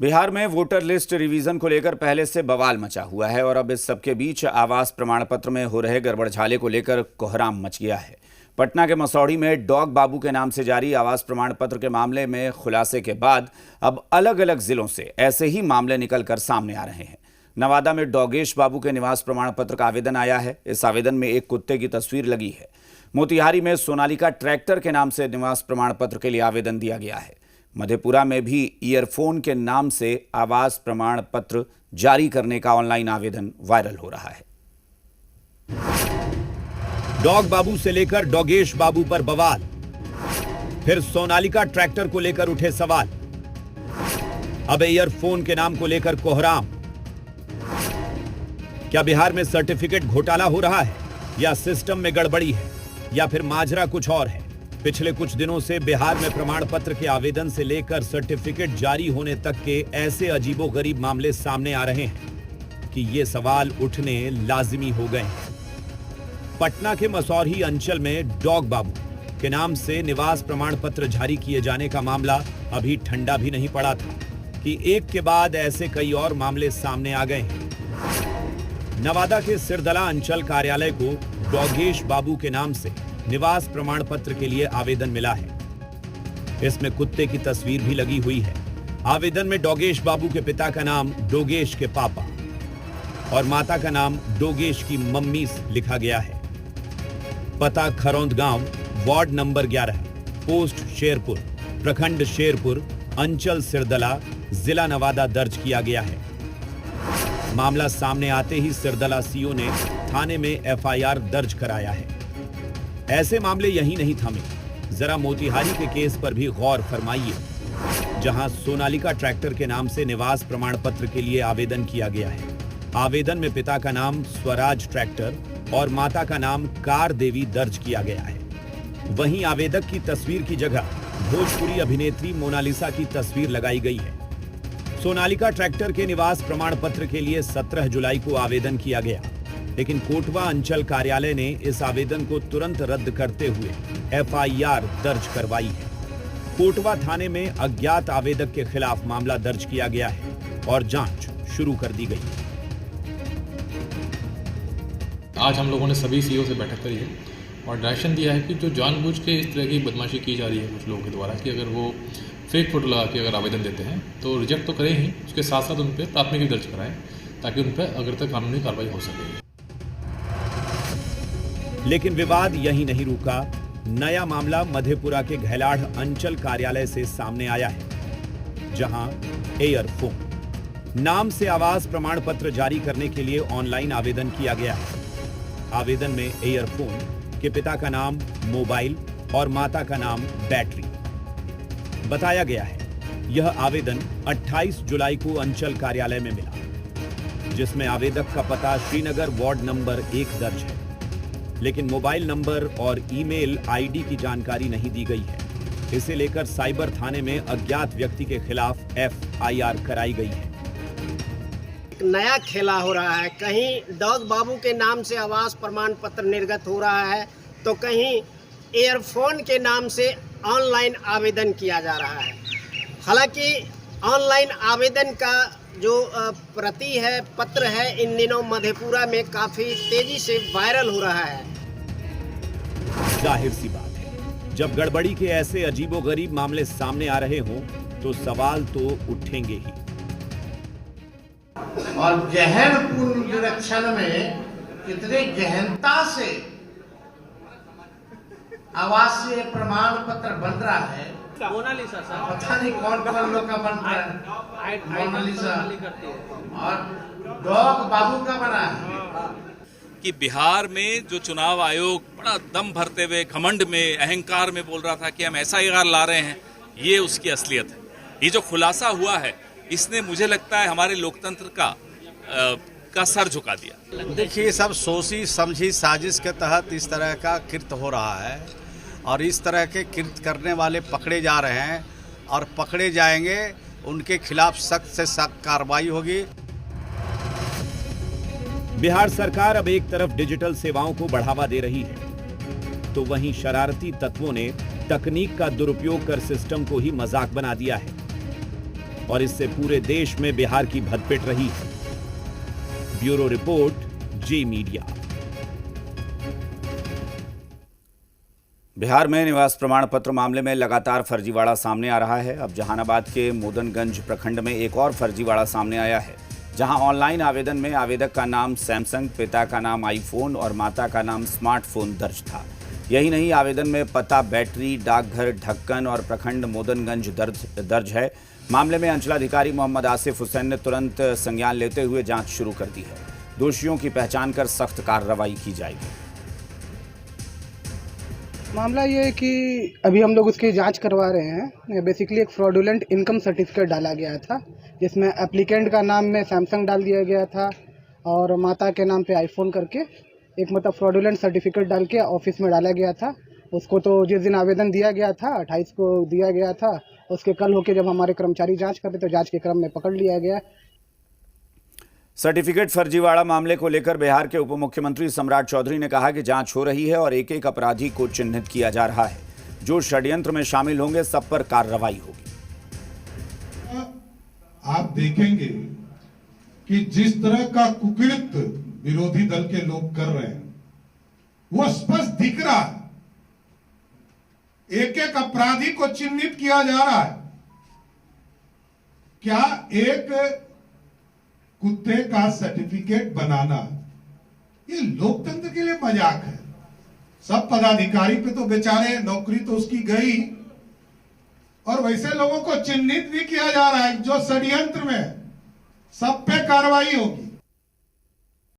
बिहार में voter list revision को लेकर पहले से बवाल मचा हुआ है और अब इस सबके बीच आवास प्रमाण पत्र में हो रहे गड़बड़झाले को लेकर कोहराम मच गया है। पटना के मसौढ़ी में डॉग बाबू के नाम से जारी आवास प्रमाण पत्र के मामले में खुलासे के बाद अब अलग अलग जिलों से ऐसे ही मामले निकलकर सामने आ रहे हैं। नवादा में डॉगेश बाबू के निवास प्रमाण पत्र का आवेदन आया है। इस आवेदन में एक कुत्ते की तस्वीर लगी है। मोतिहारी में सोनालिका ट्रैक्टर के नाम से निवास प्रमाण पत्र के लिए आवेदन दिया गया है। मधेपुरा में भी ईयरफोन के नाम से आवास प्रमाण पत्र जारी करने का ऑनलाइन आवेदन वायरल हो रहा है। डॉग बाबू से लेकर डॉगेश बाबू पर बवाल, फिर सोनालिका ट्रैक्टर को लेकर उठे सवाल, अब ईयरफोन के नाम को लेकर कोहराम। क्या बिहार में सर्टिफिकेट घोटाला हो रहा है या सिस्टम में गड़बड़ी है या फिर माजरा कुछ और है? पिछले कुछ दिनों से बिहार में प्रमाण पत्र के आवेदन से लेकर सर्टिफिकेट जारी होने तक के ऐसे अजीबोगरीब मामले सामने आ रहे हैं कि ये सवाल उठने लाजिमी हो गए हैं। पटना के मसौढ़ी अंचल में डॉग बाबू के नाम से निवास प्रमाण पत्र जारी किए जाने का मामला अभी ठंडा भी नहीं पड़ा था कि एक के बाद ऐसे कई और मामले सामने आ गए हैं। नवादा के सिरदला अंचल कार्यालय को डॉगेश बाबू के नाम से निवास प्रमाण पत्र के लिए आवेदन मिला है। इसमें कुत्ते की तस्वीर भी लगी हुई है। आवेदन में डॉगेश बाबू के पिता का नाम डोगेश के पापा और माता का नाम डोगेश की मम्मी लिखा गया है। पता खरौंद गांव, वार्ड नंबर 11, पोस्ट शेरपुर, प्रखंड शेरपुर, अंचल सिरदला, जिला नवादा दर्ज किया गया है। मामला सामने आते ही सिरदला सीओ ने थाने में एफआईआर दर्ज कराया है। ऐसे मामले यही नहीं थमे, जरा मोतिहारी के केस पर भी गौर फरमाइए, जहां सोनालिका ट्रैक्टर के नाम से निवास प्रमाण पत्र के लिए आवेदन किया गया है। आवेदन में पिता का नाम स्वराज ट्रैक्टर और माता का नाम कार देवी दर्ज किया गया है। वहीं आवेदक की तस्वीर की जगह भोजपुरी अभिनेत्री मोनालिसा की तस्वीर लगाई गई है। सोनालिका ट्रैक्टर के निवास प्रमाण पत्र के लिए 17 जुलाई को आवेदन किया गया, लेकिन कोटवा अंचल कार्यालय ने इस आवेदन को तुरंत रद्द करते हुए एफआईआर दर्ज करवाई है। कोटवा थाने में अज्ञात आवेदक के खिलाफ मामला दर्ज किया गया है और जांच शुरू कर दी गई है। आज हम लोगों ने सभी सीईओ से बैठक करी है और डायरेक्शन दिया है कि जो जानबूझ के इस तरह की बदमाशी की जा रही है कुछ लोगों के द्वारा कि अगर वो फेक फोटो लगा के अगर आवेदन देते हैं तो रिजेक्ट तो करें ही, उसके साथ साथ उन पर प्राथमिकी दर्ज कराएं ताकि उन पर अगर तक कानूनी कार्रवाई हो सके। लेकिन विवाद यही नहीं रुका। नया मामला मधेपुरा के घैलाढ़ अंचल कार्यालय से सामने आया है, जहां एयरफोन नाम से आवास प्रमाण पत्र जारी करने के लिए ऑनलाइन आवेदन किया गया है। आवेदन में एयरफोन के पिता का नाम मोबाइल और माता का नाम बैटरी बताया गया है। यह आवेदन 28 जुलाई को अंचल कार्यालय में मिला, जिसमें आवेदक का पता श्रीनगर वार्ड नंबर 1 दर्ज है, लेकिन मोबाइल नंबर और ईमेल आईडी की जानकारी नहीं दी गई है। इसे लेकर साइबर थाने में अज्ञात व्यक्ति के खिलाफ एफआईआर कराई गई है। नया खेला हो रहा है, कहीं डॉग बाबू के नाम से आवास प्रमाण पत्र निर्गत हो रहा है तो कहीं एयरफोन के नाम से ऑनलाइन आवेदन किया जा रहा है। हालांकि ऑनलाइन आवेदन का जो प्रति है, पत्र है, इन दिनों मधेपुरा में काफी तेजी से वायरल हो रहा है। जाहिर सी बात है, जब गड़बड़ी के ऐसे अजीबोगरीब मामले सामने आ रहे हों तो सवाल तो उठेंगे ही। और गहन निरीक्षण में कितने गहनता से आवासीय प्रमाण पत्र बन रहा है। मोनालिसा सर, पता नहीं कौन कौन लोग का बन रहा है। मोनालिसा और डॉग बाबू का बना है। कि बिहार में जो चुनाव आयोग बड़ा दम भरते हुए घमंड में अहंकार में बोल रहा था कि हम एसआईआर ला रहे हैं, ये उसकी असलियत है। ये जो खुलासा हुआ है इसने मुझे लगता है हमारे लोकतंत्र का सर झुका दिया। देखिए, सब सोची समझी साजिश के तहत इस तरह का कृत्य हो रहा है और इस तरह के कृत्य करने वाले पकड़े जा रहे हैं और पकड़े जाएंगे, उनके खिलाफ सख्त से सख्त कार्रवाई होगी। बिहार सरकार अब एक तरफ डिजिटल सेवाओं को बढ़ावा दे रही है तो वहीं शरारती तत्वों ने तकनीक का दुरुपयोग कर सिस्टम को ही मजाक बना दिया है और इससे पूरे देश में बिहार की भदपिट रही है। ब्यूरो रिपोर्ट, जी मीडिया। बिहार में निवास प्रमाण पत्र मामले में लगातार फर्जीवाड़ा सामने आ रहा है। अब जहानाबाद के मोदनगंज प्रखंड में एक और फर्जीवाड़ा सामने आया है, जहां ऑनलाइन आवेदन में आवेदक का नाम सैमसंग, पिता का नाम आईफोन और माता का नाम स्मार्टफोन दर्ज था। यही नहीं, आवेदन में पता, बैटरी, डाकघर, ढक्कन और प्रखंड मोदनगंज दर्ज है। मामले में अंचलाधिकारी मोहम्मद आसिफ हुसैन ने तुरंत संज्ञान लेते हुए जांच शुरू कर दी है। दोषियों की पहचान कर सख्त कार्रवाई की जाएगी। मामला ये है कि अभी हम लोग उसकी जांच करवा रहे हैं। बेसिकली एक फ्रॉडुलेंट इनकम सर्टिफिकेट डाला गया था, जिसमें एप्लीकेंट का नाम में सैमसंग डाल दिया गया था और माता के नाम पे आईफोन करके एक मतलब फ्रॉडुलेंट सर्टिफिकेट डाल के ऑफिस में डाला गया था। उसको तो जिस दिन आवेदन दिया गया था 28 को दिया गया था, उसके कल होके जब हमारे कर्मचारी जाँच कर रहे तो जाँच के क्रम में पकड़ लिया गया। सर्टिफिकेट फर्जीवाड़ा मामले को लेकर बिहार के उप मुख्यमंत्री सम्राट चौधरी ने कहा कि जांच हो रही है और एक एक अपराधी को चिन्हित किया जा रहा है। जो षड्यंत्र में शामिल होंगे सब पर कार्रवाई होगी। आप देखेंगे कि जिस तरह का कुकृत्य विरोधी दल के लोग कर रहे हैं वो स्पष्ट दिख रहा है। एक एक अपराधी को चिन्हित किया जा रहा है। क्या एक कुत्ते का सर्टिफिकेट बनाना ये लोकतंत्र के लिए मजाक है? सब पदाधिकारी पे तो बेचारे नौकरी तो उसकी गई, और वैसे लोगों को चिन्हित भी किया जा रहा है जो षड्यंत्र में, सब पे कार्रवाई होगी।